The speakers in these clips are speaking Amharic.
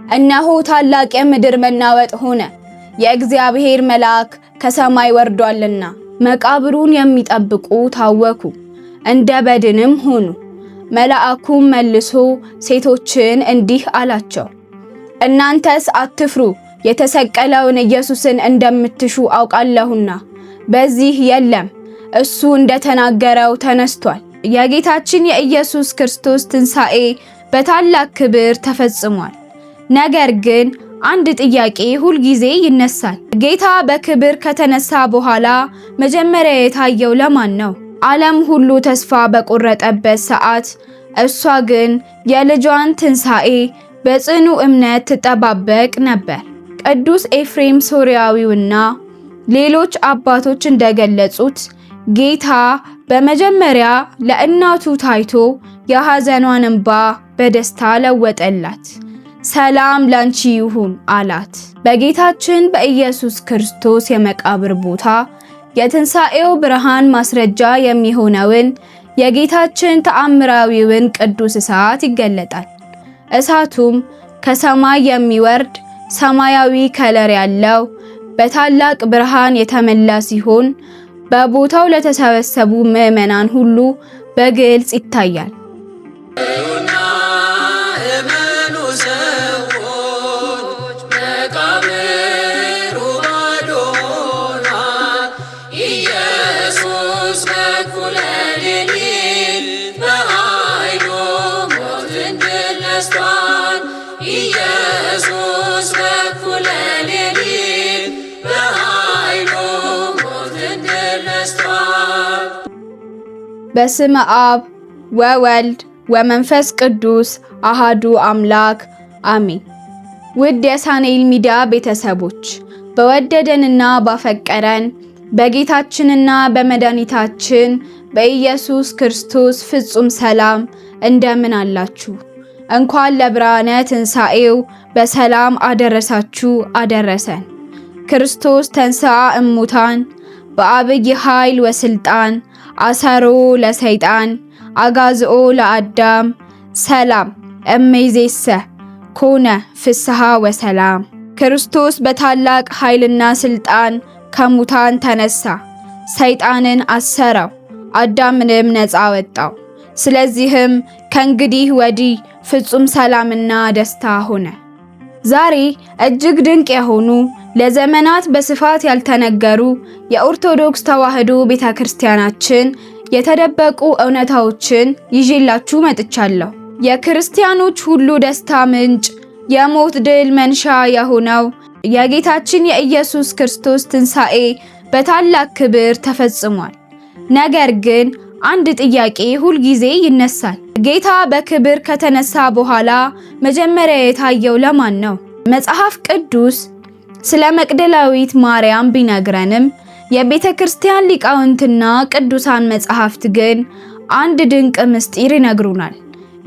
እነሆ ታላቅ የምድር መናወጥ ሆነ፣ የእግዚአብሔር መልአክ ከሰማይ ወርዷልና። መቃብሩን የሚጠብቁ ታወኩ፣ እንደ በድንም ሆኑ። መልአኩም መልሶ ሴቶችን እንዲህ አላቸው፣ እናንተስ አትፍሩ፣ የተሰቀለውን ኢየሱስን እንደምትሹ አውቃለሁና በዚህ የለም፣ እሱ እንደተናገረው ተነስቷል። የጌታችን የኢየሱስ ክርስቶስ ትንሣኤ በታላቅ ክብር ተፈጽሟል። ነገር ግን አንድ ጥያቄ ሁልጊዜ ይነሳል። ጌታ በክብር ከተነሳ በኋላ መጀመሪያ የታየው ለማን ነው? ዓለም ሁሉ ተስፋ በቆረጠበት ሰዓት እሷ ግን የልጇን ትንሣኤ በጽኑ እምነት ትጠባበቅ ነበር። ቅዱስ ኤፍሬም ሶርያዊውና ሌሎች አባቶች እንደገለጹት ጌታ በመጀመሪያ ለእናቱ ታይቶ የሐዘኗን እንባ በደስታ ለወጠላት። ሰላም ላንቺ ይሁን አላት። በጌታችን በኢየሱስ ክርስቶስ የመቃብር ቦታ የትንሣኤው ብርሃን ማስረጃ የሚሆነውን የጌታችን ተአምራዊውን ቅዱስ እሳት ይገለጣል። እሳቱም ከሰማይ የሚወርድ ሰማያዊ ከለር ያለው በታላቅ ብርሃን የተመላ ሲሆን በቦታው ለተሰበሰቡ ምዕመናን ሁሉ በግልጽ ይታያል። በስመ አብ ወወልድ ወመንፈስ ቅዱስ አሃዱ አምላክ አሜን። ውድ የሳኔል ሚዲያ ቤተሰቦች በወደደንና ባፈቀረን በጌታችንና በመድኃኒታችን በኢየሱስ ክርስቶስ ፍጹም ሰላም እንደምን አላችሁ? እንኳን ለብርሃነ ትንሣኤው በሰላም አደረሳችሁ አደረሰን። ክርስቶስ ተንሥአ እሙታን በአብይ ኃይል ወስልጣን አሰሮ ለሰይጣን አጋዝኦ ለአዳም ሰላም እምይእዜሰ ኮነ ፍስሐ ወሰላም። ክርስቶስ በታላቅ ኃይልና ስልጣን ከሙታን ተነሳ፣ ሰይጣንን አሰረው፣ አዳምንም ነፃ ወጣው። ስለዚህም ከእንግዲህ ወዲህ ፍጹም ሰላምና ደስታ ሆነ። ዛሬ እጅግ ድንቅ የሆኑ ለዘመናት በስፋት ያልተነገሩ የኦርቶዶክስ ተዋሕዶ ቤተክርስቲያናችን የተደበቁ እውነታዎችን ይዤላችሁ መጥቻለሁ። የክርስቲያኖች ሁሉ ደስታ ምንጭ፣ የሞት ድል መንሻ የሆነው የጌታችን የኢየሱስ ክርስቶስ ትንሣኤ በታላቅ ክብር ተፈጽሟል። ነገር ግን አንድ ጥያቄ ሁልጊዜ ይነሳል። ጌታ በክብር ከተነሳ በኋላ መጀመሪያ የታየው ለማን ነው? መጽሐፍ ቅዱስ ስለ መቅደላዊት ማርያም ቢነግረንም የቤተ ክርስቲያን ሊቃውንትና ቅዱሳን መጽሐፍት ግን አንድ ድንቅ ምስጢር ይነግሩናል።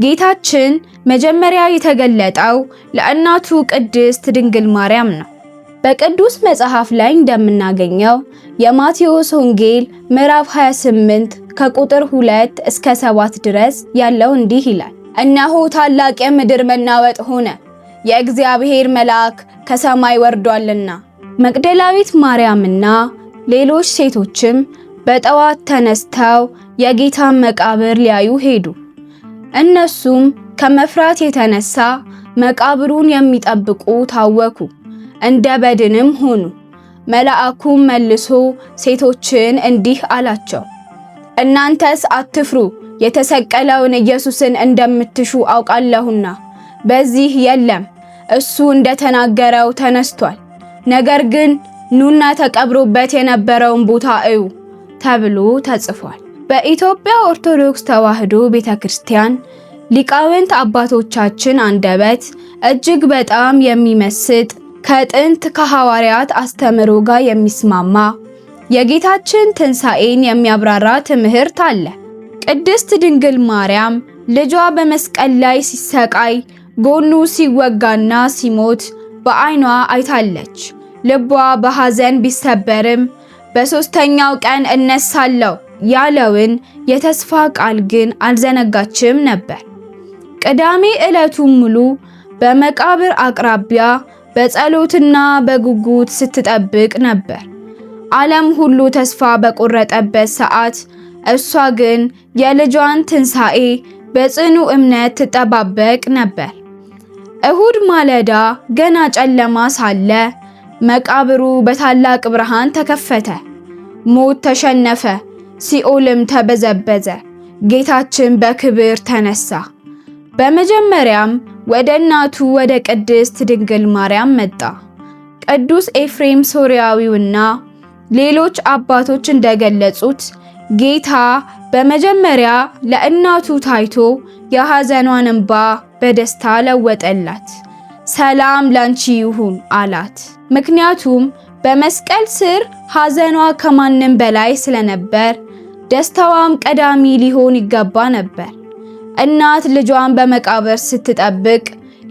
ጌታችን መጀመሪያ የተገለጠው ለእናቱ ቅድስት ድንግል ማርያም ነው። በቅዱስ መጽሐፍ ላይ እንደምናገኘው የማቴዎስ ወንጌል ምዕራፍ 28 ከቁጥር 2 እስከ 7 ድረስ ያለው እንዲህ ይላል። እነሆ ታላቅ የምድር መናወጥ ሆነ፣ የእግዚአብሔር መልአክ ከሰማይ ወርዷልና። መቅደላዊት ማርያምና ሌሎች ሴቶችም በጠዋት ተነስተው የጌታን መቃብር ሊያዩ ሄዱ። እነሱም ከመፍራት የተነሳ መቃብሩን የሚጠብቁ ታወኩ፣ እንደ በድንም ሆኑ። መልአኩም መልሶ ሴቶችን እንዲህ አላቸው፣ እናንተስ አትፍሩ፣ የተሰቀለውን ኢየሱስን እንደምትሹ አውቃለሁና በዚህ የለም፣ እሱ እንደተናገረው ተነስቷል። ነገር ግን ኑና ተቀብሮበት የነበረውን ቦታ እዩ ተብሎ ተጽፏል። በኢትዮጵያ ኦርቶዶክስ ተዋሕዶ ቤተክርስቲያን ሊቃውንት አባቶቻችን አንደበት እጅግ በጣም የሚመስጥ ከጥንት ከሐዋርያት አስተምሮ ጋር የሚስማማ የጌታችን ትንሣኤን የሚያብራራ ትምህርት አለ። ቅድስት ድንግል ማርያም ልጇ በመስቀል ላይ ሲሰቃይ ጎኑ ሲወጋና ሲሞት በዓይኗ አይታለች። ልቧ በሐዘን ቢሰበርም በሦስተኛው ቀን እነሳለሁ ያለውን የተስፋ ቃል ግን አልዘነጋችም ነበር። ቅዳሜ ዕለቱን ሙሉ በመቃብር አቅራቢያ በጸሎትና በጉጉት ስትጠብቅ ነበር። ዓለም ሁሉ ተስፋ በቆረጠበት ሰዓት እሷ ግን የልጇን ትንሣኤ በጽኑ እምነት ትጠባበቅ ነበር። እሁድ ማለዳ ገና ጨለማ ሳለ መቃብሩ በታላቅ ብርሃን ተከፈተ። ሞት ተሸነፈ፣ ሲኦልም ተበዘበዘ። ጌታችን በክብር ተነሳ። በመጀመሪያም ወደ እናቱ ወደ ቅድስት ድንግል ማርያም መጣ። ቅዱስ ኤፍሬም ሶርያዊውና ሌሎች አባቶች እንደገለጹት ጌታ በመጀመሪያ ለእናቱ ታይቶ የሐዘኗን እንባ በደስታ ለወጠላት። ሰላም ላንቺ ይሁን አላት። ምክንያቱም በመስቀል ስር ሐዘኗ ከማንም በላይ ስለነበር ደስታዋም ቀዳሚ ሊሆን ይገባ ነበር። እናት ልጇን በመቃብር ስትጠብቅ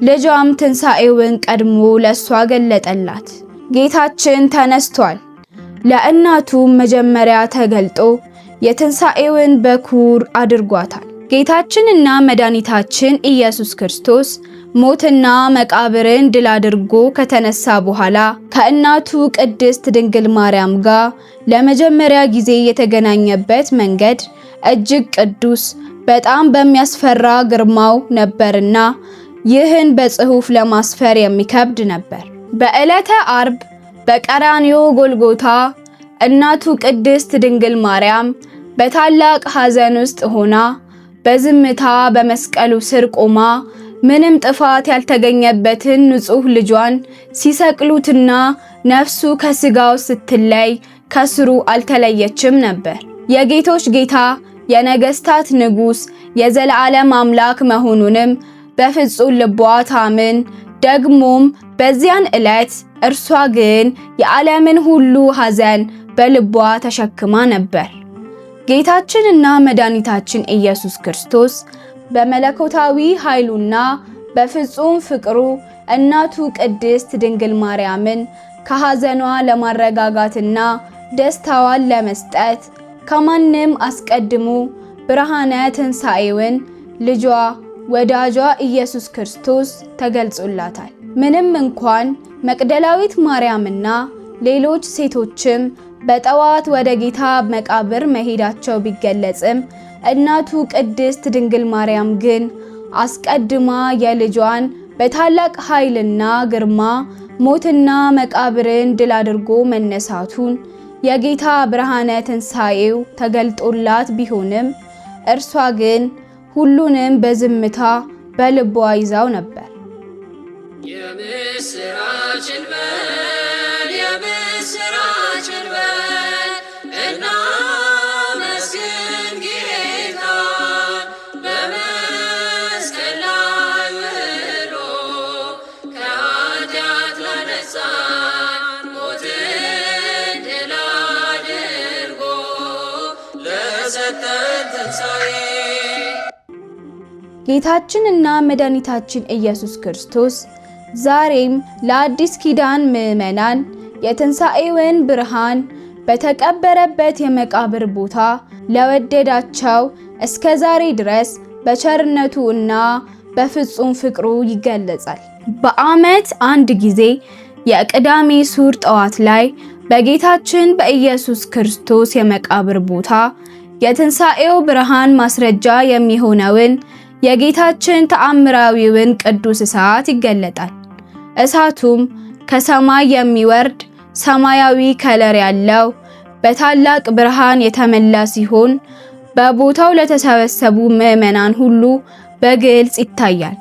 ልጇም ትንሣኤውን ቀድሞ ለሷ ገለጠላት። ጌታችን ተነስቷል። ለእናቱም መጀመሪያ ተገልጦ የትንሣኤውን በኩር አድርጓታል። ጌታችንና መድኃኒታችን ኢየሱስ ክርስቶስ ሞትና መቃብርን ድል አድርጎ ከተነሳ በኋላ ከእናቱ ቅድስት ድንግል ማርያም ጋር ለመጀመሪያ ጊዜ የተገናኘበት መንገድ እጅግ ቅዱስ፣ በጣም በሚያስፈራ ግርማው ነበርና ይህን በጽሑፍ ለማስፈር የሚከብድ ነበር። በዕለተ አርብ በቀራንዮ ጎልጎታ እናቱ ቅድስት ድንግል ማርያም በታላቅ ሐዘን ውስጥ ሆና በዝምታ በመስቀሉ ስር ቆማ ምንም ጥፋት ያልተገኘበትን ንጹሕ ልጇን ሲሰቅሉትና ነፍሱ ከስጋው ስትለይ ከስሩ አልተለየችም ነበር። የጌቶች ጌታ የነገስታት ንጉሥ የዘላለም አምላክ መሆኑንም በፍጹም ልቧ ታምን። ደግሞም በዚያን ዕለት እርሷ ግን የዓለምን ሁሉ ሐዘን በልቧ ተሸክማ ነበር። ጌታችንና መድኃኒታችን ኢየሱስ ክርስቶስ በመለኮታዊ ኃይሉና በፍጹም ፍቅሩ እናቱ ቅድስት ድንግል ማርያምን ከሐዘኗ ለማረጋጋትና ደስታዋን ለመስጠት ከማንም አስቀድሞ ብርሃነ ትንሣኤውን ልጇ ወዳጇ ኢየሱስ ክርስቶስ ተገልጾላታል። ምንም እንኳን መቅደላዊት ማርያምና ሌሎች ሴቶችም በጠዋት ወደ ጌታ መቃብር መሄዳቸው ቢገለጽም እናቱ ቅድስት ድንግል ማርያም ግን አስቀድማ የልጇን በታላቅ ኃይልና ግርማ ሞትና መቃብርን ድል አድርጎ መነሳቱን የጌታ ብርሃነ ትንሣኤው ተገልጦላት ቢሆንም እርሷ ግን ሁሉንም በዝምታ በልቧ ይዛው ነበር። የምስራችን በል የምስራችን በል እናመስግን ጌታ በመስቀል ላይ ውሎ ከኃጢአት ላነጻን ሞትን ድል አድርጎ ለሰጠን ትንሣኤ። ጌታችንና መድኃኒታችን ኢየሱስ ክርስቶስ ዛሬም ለአዲስ ኪዳን ምዕመናን የትንሣኤውን ብርሃን በተቀበረበት የመቃብር ቦታ ለወደዳቸው እስከ ዛሬ ድረስ በቸርነቱ እና በፍጹም ፍቅሩ ይገለጻል። በዓመት አንድ ጊዜ የቅዳሜ ሱር ጠዋት ላይ በጌታችን በኢየሱስ ክርስቶስ የመቃብር ቦታ የትንሣኤው ብርሃን ማስረጃ የሚሆነውን የጌታችን ተአምራዊውን ቅዱስ እሳት ይገለጣል። እሳቱም ከሰማይ የሚወርድ ሰማያዊ ከለር ያለው በታላቅ ብርሃን የተመላ ሲሆን በቦታው ለተሰበሰቡ ምዕመናን ሁሉ በግልጽ ይታያል።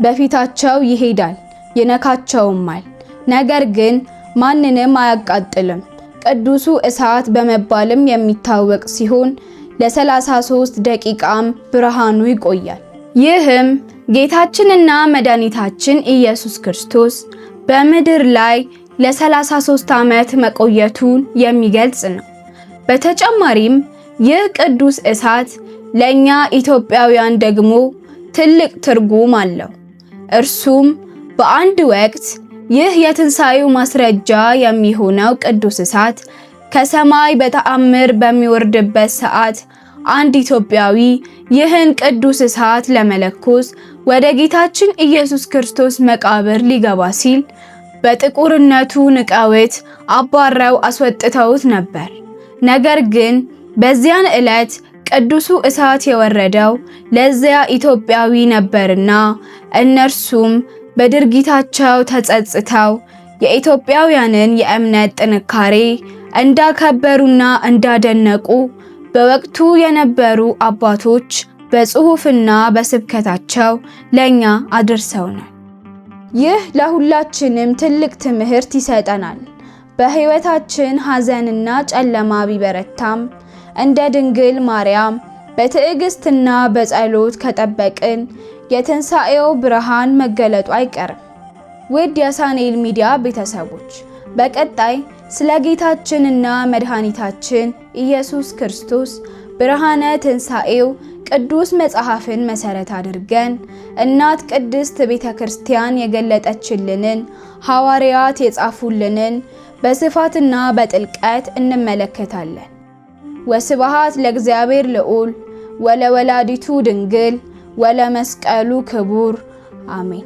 በፊታቸው ይሄዳል፣ ይነካቸውማል። ነገር ግን ማንንም አያቃጥልም። ቅዱሱ እሳት በመባልም የሚታወቅ ሲሆን ለ33 ደቂቃም ብርሃኑ ይቆያል። ይህም ጌታችንና መድኃኒታችን ኢየሱስ ክርስቶስ በምድር ላይ ለ33 ዓመት መቆየቱን የሚገልጽ ነው። በተጨማሪም ይህ ቅዱስ እሳት ለኛ ኢትዮጵያውያን ደግሞ ትልቅ ትርጉም አለው። እርሱም በአንድ ወቅት ይህ የትንሣኤው ማስረጃ የሚሆነው ቅዱስ እሳት ከሰማይ በተአምር በሚወርድበት ሰዓት አንድ ኢትዮጵያዊ ይህን ቅዱስ እሳት ለመለኮስ ወደ ጌታችን ኢየሱስ ክርስቶስ መቃብር ሊገባ ሲል በጥቁርነቱ ንቀውት አባረው አስወጥተውት ነበር። ነገር ግን በዚያን ዕለት ቅዱሱ እሳት የወረደው ለዚያ ኢትዮጵያዊ ነበርና እነርሱም በድርጊታቸው ተጸጽተው የኢትዮጵያውያንን የእምነት ጥንካሬ እንዳከበሩና እንዳደነቁ በወቅቱ የነበሩ አባቶች በጽሑፍና በስብከታቸው ለኛ አድርሰውናል። ይህ ለሁላችንም ትልቅ ትምህርት ይሰጠናል። በሕይወታችን ሐዘንና ጨለማ ቢበረታም እንደ ድንግል ማርያም በትዕግስትና በጸሎት ከጠበቅን የትንሣኤው ብርሃን መገለጡ አይቀርም። ውድ የሳኔል ሚዲያ ቤተሰቦች በቀጣይ ስለ ጌታችንና መድኃኒታችን ኢየሱስ ክርስቶስ ብርሃነ ትንሣኤው ቅዱስ መጽሐፍን መሰረት አድርገን እናት ቅድስት ቤተክርስቲያን የገለጠችልንን ሐዋርያት የጻፉልንን በስፋትና በጥልቀት እንመለከታለን። ወስብሐት ለእግዚአብሔር ልዑል ወለወላዲቱ ድንግል ወለመስቀሉ ክቡር አሜን።